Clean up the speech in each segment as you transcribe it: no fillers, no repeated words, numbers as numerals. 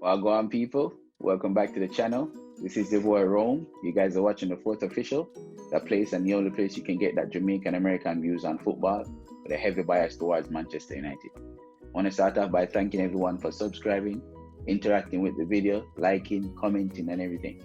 Well, go on, people. Welcome back to the channel. This is the boy Rome. You guys are watching the fourth official, the place and the only place you can get that Jamaican American views on football with a heavy bias towards Manchester United. I want to start off by thanking everyone for subscribing, interacting with the video, liking, commenting, and everything.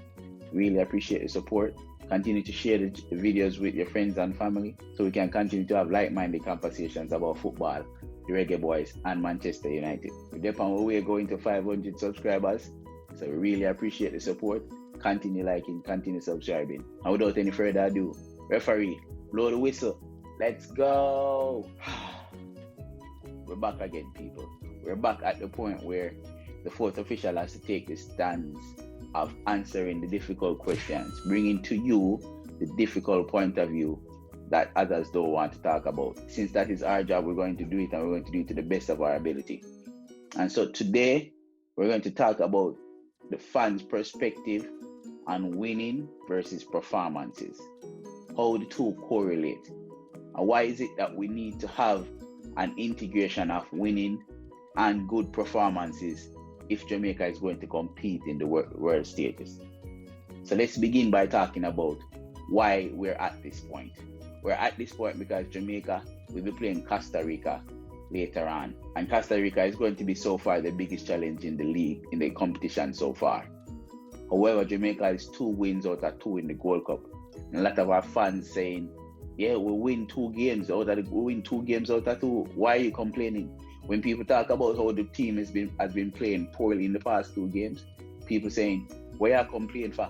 Really appreciate the support. Continue to share the videos with your friends and family so we can continue to have like-minded conversations about football, the Reggae Boys, and Manchester United. We're on our way going to 500 subscribers, so we really appreciate the support. Continue liking, continue subscribing. And without any further ado, referee, blow the whistle. Let's go. We're back again, people. We're back at the point where the fourth official has to take the stance of answering the difficult questions, bringing to you the difficult point of view that others don't want to talk about. Since that is our job, we're going to do it, and we're going to do it to the best of our ability. And so today, we're going to talk about the fans' perspective on winning versus performances, how the two correlate, and why is it that we need to have an integration of winning and good performances if Jamaica is going to compete in the world stages. So let's begin by talking about why we're at this point. We're at this point because Jamaica will be playing Costa Rica later on. And Costa Rica is going to be so far the biggest challenge in the league, in the competition so far. However, Jamaica is 2 wins out of 2 in the Gold Cup. And a lot of our fans saying, yeah, we win 2 games out of 2. Why are you complaining? When people talk about how the team has been playing poorly in the past 2 games, people saying, why are you complaining for?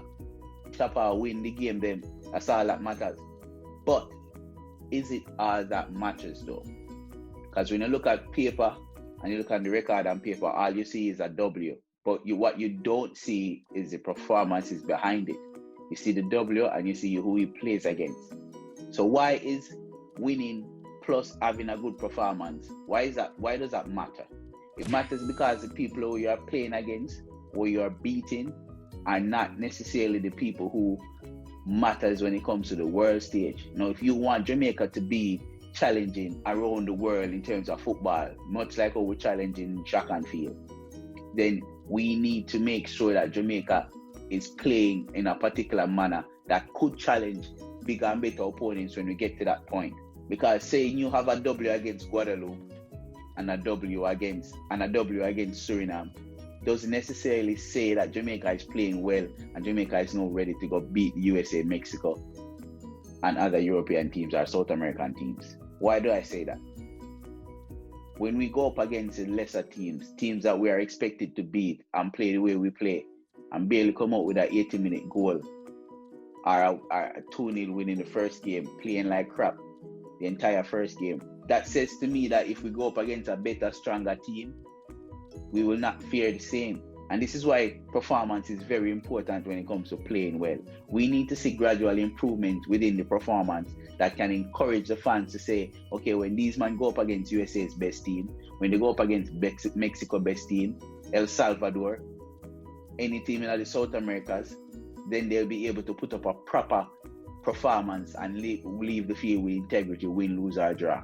Chapa win the game then. That's all that matters. But is it all that matters though? Because when you look at paper and you look at the record on paper, all you see is a W. But what you don't see is the performances behind it. You see the W and you see who he plays against. So why is winning plus having a good performance, why does that matter? It matters because the people who you are playing against, who you are beating, are not necessarily the people who matters when it comes to the world stage. Now, if you want Jamaica to be challenging around the world in terms of football, much like how we're challenging track and field, then we need to make sure that Jamaica is playing in a particular manner that could challenge bigger and better opponents when we get to that point. Because saying you have a W against Guadeloupe and a W against Suriname doesn't necessarily say that Jamaica is playing well and Jamaica is now ready to go beat the USA, Mexico, and other European teams or South American teams. Why do I say that? When we go up against the lesser teams that we are expected to beat and play the way we play, and barely come out with an 80-minute goal or a 2-0 win in the first game, playing like crap the entire first game, that says to me that if we go up against a better, stronger team, we will not fare the same. And this is why performance is very important when it comes to playing well. We need to see gradual improvement within the performance that can encourage the fans to say, okay, when these men go up against USA's best team, when they go up against Mexico best team, El Salvador, any team in the South Americas, then they'll be able to put up a proper performance and leave the field with integrity, win, lose, or draw.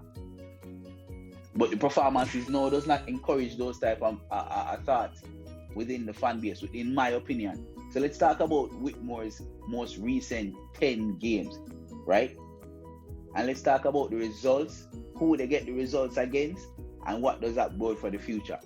But the performances does not encourage those type of thoughts within the fan base, in my opinion. So let's talk about Whitmore's most recent 10 games, right? And let's talk about the results, who they get the results against, and what does that bode for the future.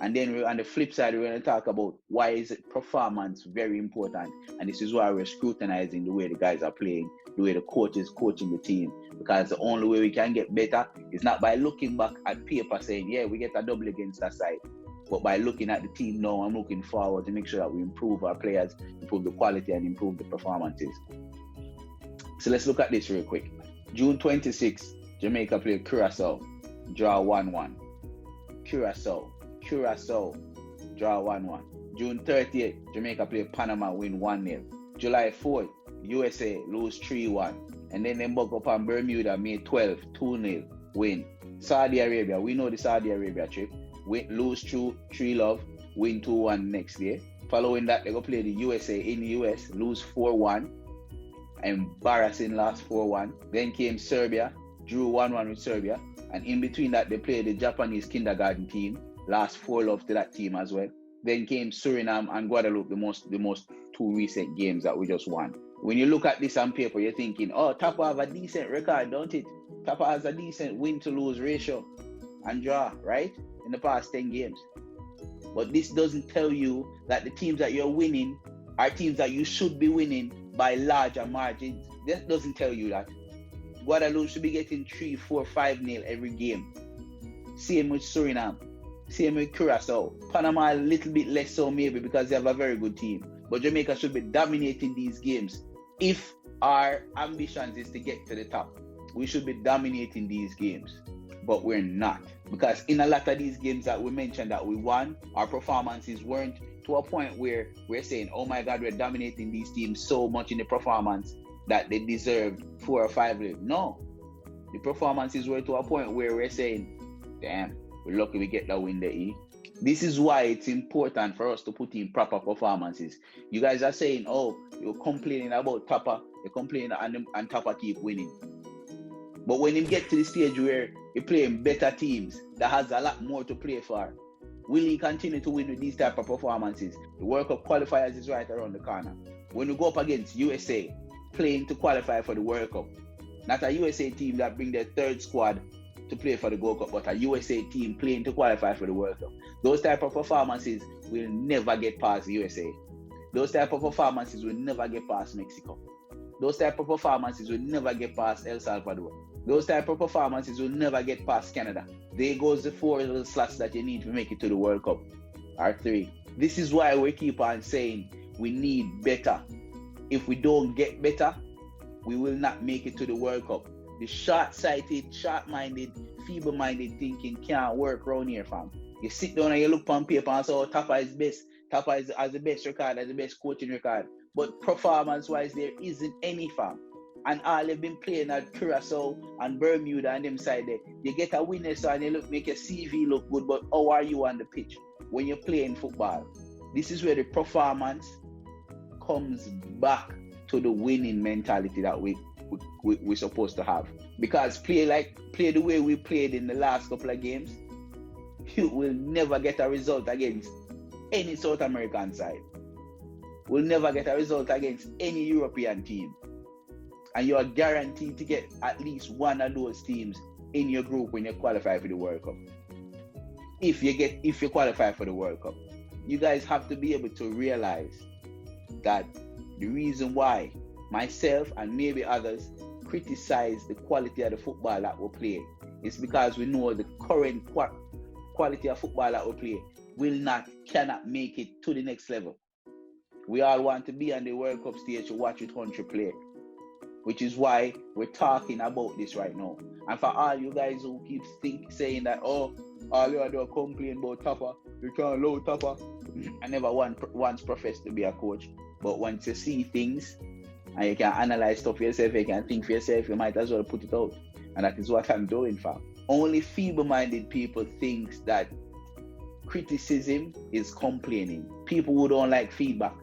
And then on the flip side, we're going to talk about why is performance very important. And this is why we're scrutinizing the way the guys are playing, the way the coach is coaching the team. Because the only way we can get better is not by looking back at paper saying, yeah, we get a double against that side. But by looking at the team now and looking forward to make sure that we improve our players, improve the quality and improve the performances. So let's look at this real quick. June 26th, Jamaica played Curacao, draw 1-1. Curacao, draw 1-1. June 30th, Jamaica played Panama, win 1-0. July 4th, USA lose 3-1. And then they buck up on Bermuda, May 12th, 2-0, win. Saudi Arabia, we know the Saudi Arabia trip. Lose 3-0, win 2-1 next day. Following that, they go play the USA in the US, lose 4-1. Embarrassing last 4-1. Then came Serbia, drew 1-1 with Serbia. And in between that, they played the Japanese kindergarten team, last 4-0 to that team as well. Then came Suriname and Guadeloupe, the most two recent games that we just won. When you look at this on paper, you're thinking, oh, Tapa have a decent record, don't it? Tapa has a decent win-to-lose ratio and draw, right? In the past 10 games. But this doesn't tell you that the teams that you're winning are teams that you should be winning by larger margins. This doesn't tell you that. Guadeloupe should be getting 3, 4, 5-0 every game. Same with Suriname. Same with Curacao. Panama a little bit less so maybe because they have a very good team. But Jamaica should be dominating these games. If our ambitions is to get to the top, we should be dominating these games. But we're not. Because in a lot of these games that we mentioned that we won, our performances weren't to a point where we're saying, oh my God, we're dominating these teams so much in the performance that they deserved 4 or 5 live. No. The performances were to a point where we're saying, damn, we're lucky we get that win there. This is why it's important for us to put in proper performances. You guys are saying, oh, you're complaining about Tapa, you're complaining and Tapa keep winning. But when you get to the stage where you're playing better teams that has a lot more to play for, will he continue to win with these type of performances? The World Cup qualifiers is right around the corner. When you go up against USA, playing to qualify for the World Cup, not a USA team that bring their third squad to play for the Gold Cup, but a USA team playing to qualify for the World Cup. Those type of performances will never get past the USA. Those type of performances will never get past Mexico. Those type of performances will never get past El Salvador. Those type of performances will never get past Canada. There goes the 4 little slots that you need to make it to the World Cup, or 3. This is why we keep on saying we need better. If we don't get better, we will not make it to the World Cup. The short-sighted, short-minded, feeble-minded thinking can't work around here, fam. You sit down and you look on paper and say, oh, Tapa is best. Tapa has the best record, has the best coaching record. But performance-wise, there isn't any, fam. And all they've been playing at Curacao and Bermuda and them side there. You get a winner, so and you make your CV look good, but how are you on the pitch when you're playing football? This is where the performance comes back to the winning mentality that we're supposed to have. Because play the way we played in the last couple of games, you will never get a result against any South American side. We'll never get a result against any European team. And you are guaranteed to get at least one of those teams in your group when you qualify for the World Cup. If you qualify for the World Cup. You guys have to be able to realize that the reason why myself and maybe others criticize the quality of the football that we play is because we know the current quality of football that we play cannot make it to the next level. We all want to be on the World Cup stage to watch your country play, which is why we're talking about this right now. And for all you guys who keep saying that, oh, all you do is complain about Tapa, you can't allow Tapa. I never once professed to be a coach, but once you see things and you can analyze stuff yourself, you can think for yourself, you might as well put it out. And that is what I'm doing, fam. Only feeble-minded people think that criticism is complaining. People who don't like feedback.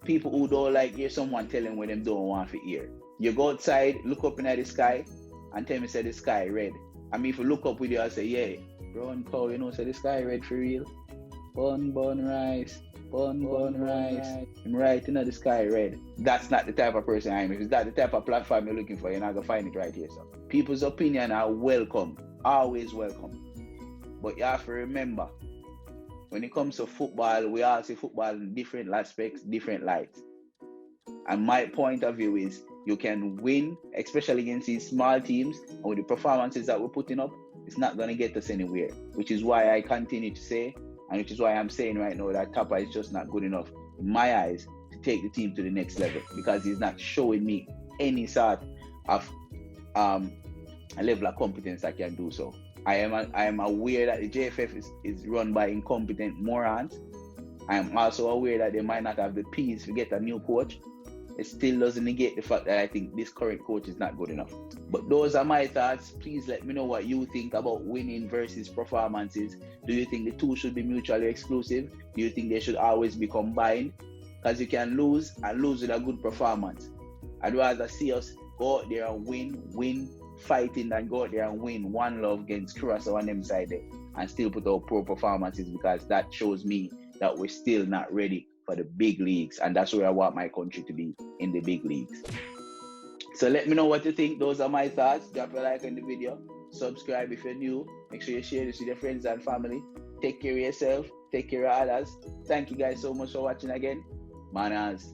People who don't like hear someone telling what them don't want to hear. You go outside, look up in the sky, and tell me say the sky red. I mean, if you look up with you, I say, yeah, brown cow, you know, say the sky red for real. Bun rice. I'm right, the sky red. That's not the type of person I am. If that's the type of platform you're looking for, you're not going to find it right here. So people's opinion are welcome, always welcome. But you have to remember, when it comes to football, we all see football in different aspects, different lights. And my point of view is, you can win, especially against these small teams, and with the performances that we're putting up, it's not going to get us anywhere. Which is why I continue to say, and which is why I'm saying right now that Tapa is just not good enough, in my eyes, to take the team to the next level. Because he's not showing me any sort of a level of competence that can do so. I am aware that the JFF is run by incompetent morons. I am also aware that they might not have the peas to get a new coach. It still doesn't negate the fact that I think this current coach is not good enough. But those are my thoughts. Please let me know what you think about winning versus performances. Do you think the two should be mutually exclusive? Do you think they should always be combined? Because you can lose with a good performance. I'd rather see us go out there and win fighting than go out there and win 1-0 against Curacao on them side there and still put out poor performances, because that shows me that we're still not ready for the big leagues. And that's where I want my country to be, in the big leagues. So let me know what you think. Those are my thoughts. Drop a like on the video. Subscribe if you're new. Make sure you share this with your friends and family. Take care of yourself. Take care of others. Thank you guys so much for watching again. Manaz.